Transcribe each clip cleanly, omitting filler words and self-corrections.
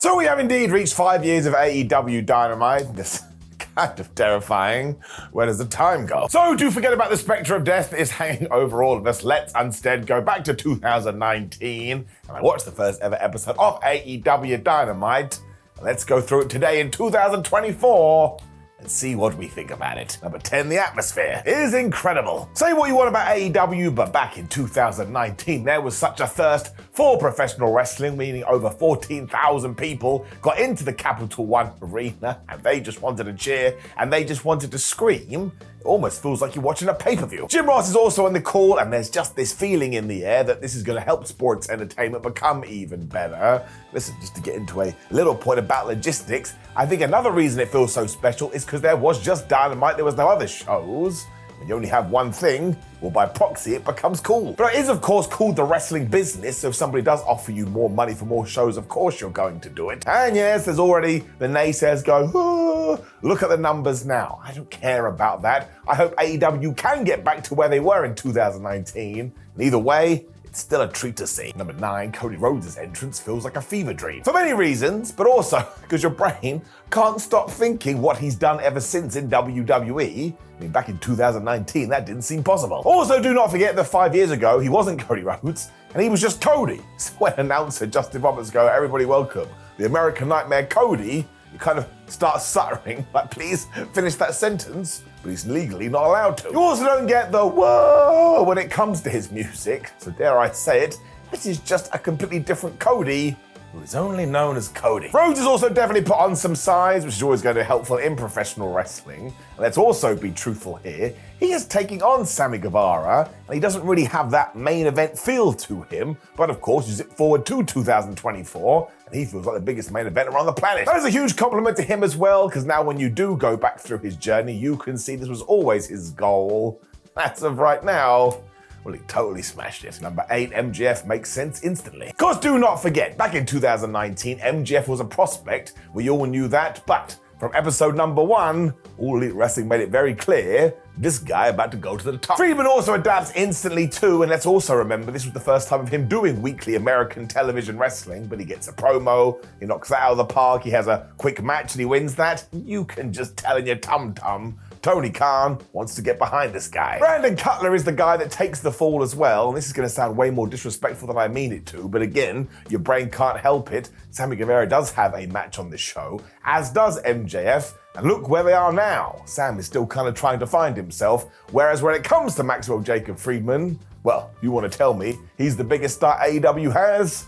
So we have indeed reached 5 years of AEW Dynamite. This kind of terrifying. Where does the time go? So do forget about the spectre of death that is hanging over all of us. Let's instead go back to 2019 and I watched the first ever episode of AEW Dynamite. Let's go through it today in 2024 and see what we think about it. Number 10, the atmosphere is incredible. Say what you want about AEW, but back in 2019, there was such a thirst for professional wrestling, meaning over 14,000 people got into the Capital One Arena and they just wanted to cheer and they just wanted to scream. It almost feels like you're watching a pay-per-view. Jim Ross is also on the call, and there's just this feeling in the air that this is going to help sports entertainment become even better. Listen, just to get into a little point about logistics, I think another reason it feels so special is because there was just Dynamite, there was no other shows. When you only have one thing, well, by proxy, it becomes cool. But it is, of course, called the wrestling business, so if somebody does offer you more money for more shows, of course you're going to do it. And yes, there's already the naysayers going, oh, look at the numbers now. I don't care about that. I hope AEW can get back to where they were in 2019. And either way, it's still a treat to see. Number 9, Cody Rhodes' entrance feels like a fever dream. For many reasons, but also because your brain can't stop thinking what he's done ever since in WWE. I mean, back in 2019, that didn't seem possible. Also, do not forget that 5 years ago, he wasn't Cody Rhodes, and he was just Cody. So when announcer Justin Roberts goes, everybody welcome, the American Nightmare Cody, you kind of start stuttering, like, please finish that sentence, but he's legally not allowed to. You also don't get the whoa when it comes to his music, so dare I say it, this is just a completely different Cody who is only known as Cody. Rhodes has also definitely put on some size, which is always going to be helpful in professional wrestling. And let's also be truthful here. He is taking on Sammy Guevara, and he doesn't really have that main event feel to him, but of course, you zip forward to 2024, and he feels like the biggest main event around the planet. That is a huge compliment to him as well, because now when you do go back through his journey, you can see this was always his goal. As of right now, well, he totally smashed it. Number 8, MJF makes sense instantly. Of course, do not forget, back in 2019, MJF was a prospect. We all knew that, but from episode number 1, All Elite Wrestling made it very clear, this guy about to go to the top. Friedman also adapts instantly too, and let's also remember this was the first time of him doing weekly American television wrestling, but he gets a promo, he knocks that out of the park, he has a quick match and he wins that. You can just tell in your tum-tum, Tony Khan wants to get behind this guy. Brandon Cutler is the guy that takes the fall as well, and this is going to sound way more disrespectful than I mean it to, but again, your brain can't help it. Sammy Guevara does have a match on this show, as does MJF, and look where they are now. Sam is still kind of trying to find himself, whereas when it comes to Maxwell Jacob Friedman, well, you want to tell me he's the biggest star AEW has?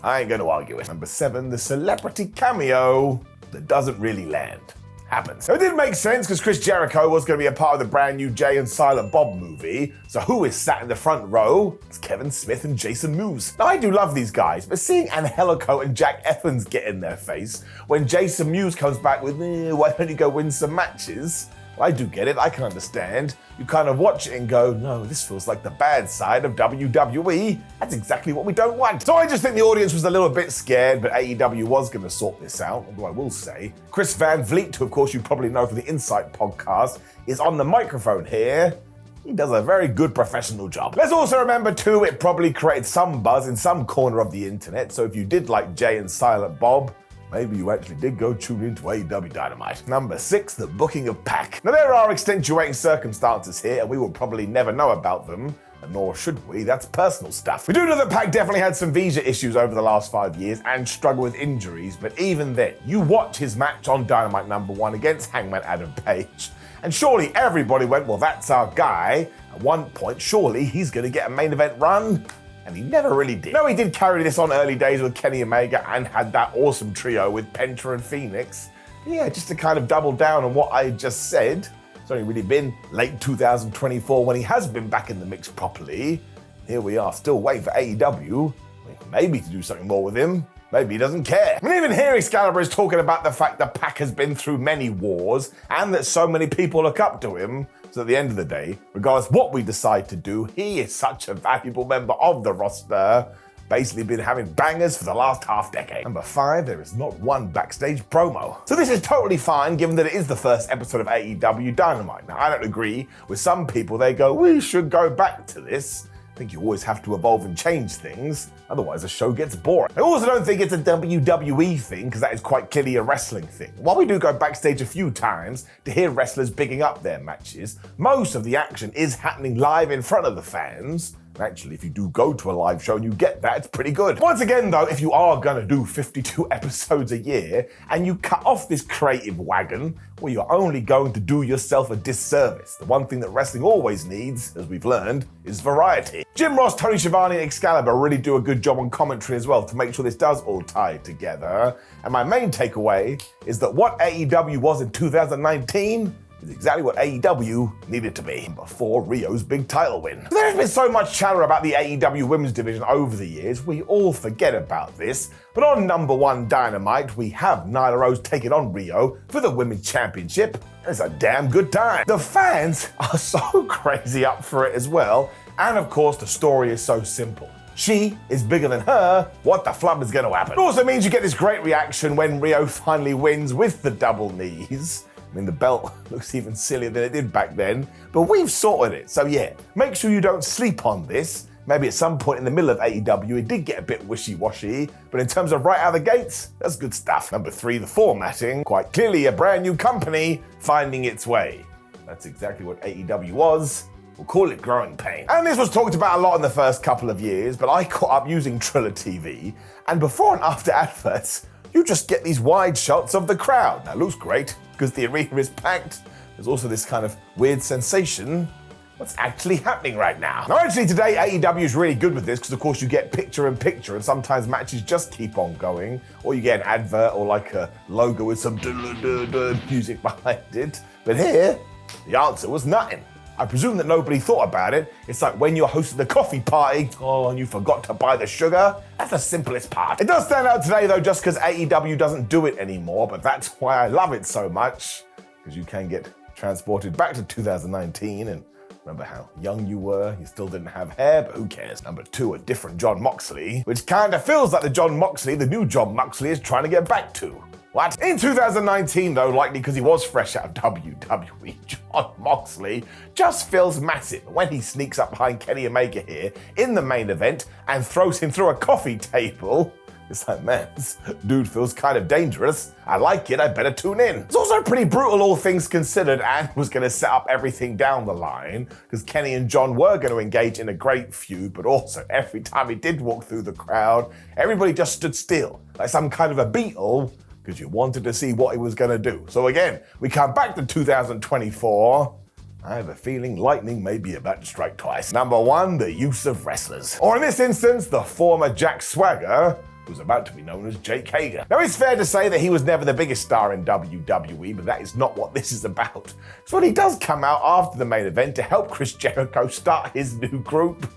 I ain't going to argue it. Number 7, the celebrity cameo that doesn't really land. Happens. So it did make sense because Chris Jericho was going to be a part of the brand new Jay and Silent Bob movie. So who is sat in the front row? It's Kevin Smith and Jason Mewes. Now I do love these guys, but seeing Angelico and Jack Evans get in their face when Jason Mewes comes back with, why don't you go win some matches? Well, I do get it, I can understand. You kind of watch it and go, no, this feels like the bad side of WWE. That's exactly what we don't want. So I just think the audience was a little bit scared, but AEW was going to sort this out, although I will say, Chris Van Vliet, who of course you probably know from the Insight podcast, is on the microphone here. He does a very good professional job. Let's also remember too, it probably created some buzz in some corner of the internet, so if you did like Jay and Silent Bob, maybe you actually did go tune into AEW Dynamite. Number 6, the booking of Pac. Now there are extenuating circumstances here, and we will probably never know about them, and nor should we, that's personal stuff. We do know that Pac definitely had some visa issues over the last 5 years and struggled with injuries, but even then, you watch his match on Dynamite number 1 against Hangman Adam Page, and surely everybody went, well, that's our guy. At one point, surely he's gonna get a main event run. And he never really did. No, he did carry this on early days with Kenny Omega and had that awesome trio with Penta and Phoenix. But yeah, just to kind of double down on what I just said, it's only really been late 2024 when he has been back in the mix properly. Here we are, still waiting for AEW, maybe to do something more with him. Maybe he doesn't care. I mean, even here, Excalibur is talking about the fact that Pac has been through many wars and that so many people look up to him. So at the end of the day, regardless what we decide to do, he is such a valuable member of the roster, basically been having bangers for the last half decade. Number 5, there is not one backstage promo. So this is totally fine, given that it is the first episode of AEW Dynamite. Now, I don't agree with some people. They go, we should go back to this. I think you always have to evolve and change things, otherwise the show gets boring. I also don't think it's a WWE thing, because that is quite clearly a wrestling thing. While we do go backstage a few times to hear wrestlers bigging up their matches, most of the action is happening live in front of the fans. Actually, if you do go to a live show and you get that, it's pretty good. Once again though, if you are gonna do 52 episodes a year and you cut off this creative wagon, well, you're only going to do yourself a disservice. The one thing that wrestling always needs, as we've learned, is variety. Jim Ross, Tony Schiavone, and Excalibur really do a good job on commentary as well to make sure this does all tie together. And my main takeaway is that what AEW was in 2019 is exactly what AEW needed to be before Rio's big title win. There's been so much chatter about the AEW women's division over the years, we all forget about this, but on number 1 Dynamite, we have Nyla Rose taking on Rio for the women's championship, and it's a damn good time. The fans are so crazy up for it as well, and of course the story is so simple. She is bigger than her, what the flub is gonna happen? It also means you get this great reaction when Rio finally wins with the double knees. I mean, the belt looks even sillier than it did back then, but we've sorted it. So yeah, make sure you don't sleep on this. Maybe at some point in the middle of AEW, it did get a bit wishy-washy, but in terms of right out of the gates, that's good stuff. Number 3, the formatting. Quite clearly a brand new company finding its way. That's exactly what AEW was. We'll call it growing pain. And this was talked about a lot in the first couple of years, but I caught up using Triller TV, and before and after adverts, you just get these wide shots of the crowd. That looks great, because the arena is packed. There's also this kind of weird sensation. What's actually happening right now? Now actually today AEW is really good with this, because of course you get picture-in-picture and sometimes matches just keep on going, or you get an advert or like a logo with some music behind it. But here, the answer was nothing. I presume that nobody thought about it. It's like when you're hosting the coffee party, and you forgot to buy the sugar. That's the simplest part. It does stand out today though, just because AEW doesn't do it anymore, but that's why I love it so much, because you can get transported back to 2019 and remember how young you were, you still didn't have hair, but who cares? Number 2, a different John Moxley, which kinda feels like the John Moxley the new John Moxley is trying to get back to. What? In 2019 though, likely because he was fresh out of WWE, John Moxley just feels massive when he sneaks up behind Kenny Omega here in the main event and throws him through a coffee table. It's like, man, this dude feels kind of dangerous. I like it, I better tune in. It's also pretty brutal, all things considered, and was gonna set up everything down the line, because Kenny and John were gonna engage in a great feud, but also every time he did walk through the crowd, everybody just stood still, like some kind of a beetle, because you wanted to see what he was gonna do. So again, we come back to 2024. I have a feeling lightning may be about to strike twice. Number 1, the use of wrestlers. Or in this instance, the former Jack Swagger, who's about to be known as Jake Hager. Now, it's fair to say that he was never the biggest star in WWE, but that is not what this is about. So when he does come out after the main event to help Chris Jericho start his new group,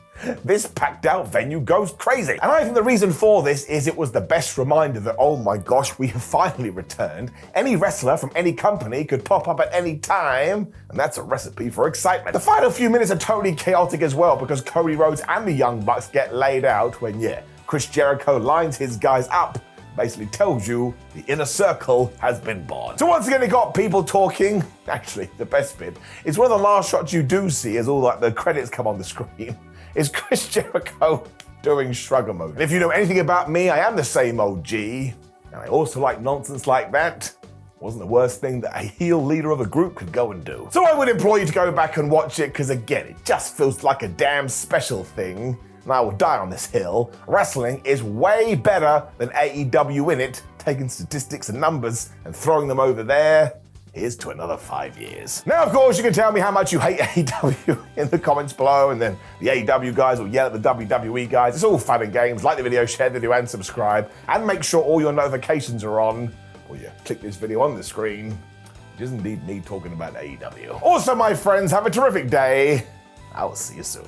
this packed out venue goes crazy. And I think the reason for this is it was the best reminder that, oh my gosh, we have finally returned. Any wrestler from any company could pop up at any time, and that's a recipe for excitement. The final few minutes are totally chaotic as well, because Cody Rhodes and the Young Bucks get laid out when, Chris Jericho lines his guys up, basically tells you the inner circle has been born. So once again, it got people talking. Actually, the best bit is one of the last shots you do see as all like the credits come on the screen, is Chris Jericho doing shrug emoji. And if you know anything about me, I am the same OG, and I also like nonsense like that. Wasn't the worst thing that a heel leader of a group could go and do. So I would implore you to go back and watch it, because again, it just feels like a damn special thing. And I will die on this hill. Wrestling is way better than AEW in it, taking statistics and numbers and throwing them over there. Here's to another 5 years. Now, of course, you can tell me how much you hate AEW in the comments below, and then the AEW guys will yell at the WWE guys. It's all fun and games. Like the video, share the video, and subscribe. And make sure all your notifications are on, or you click this video on the screen, which is indeed me talking about AEW. Also, my friends, have a terrific day. I will see you soon.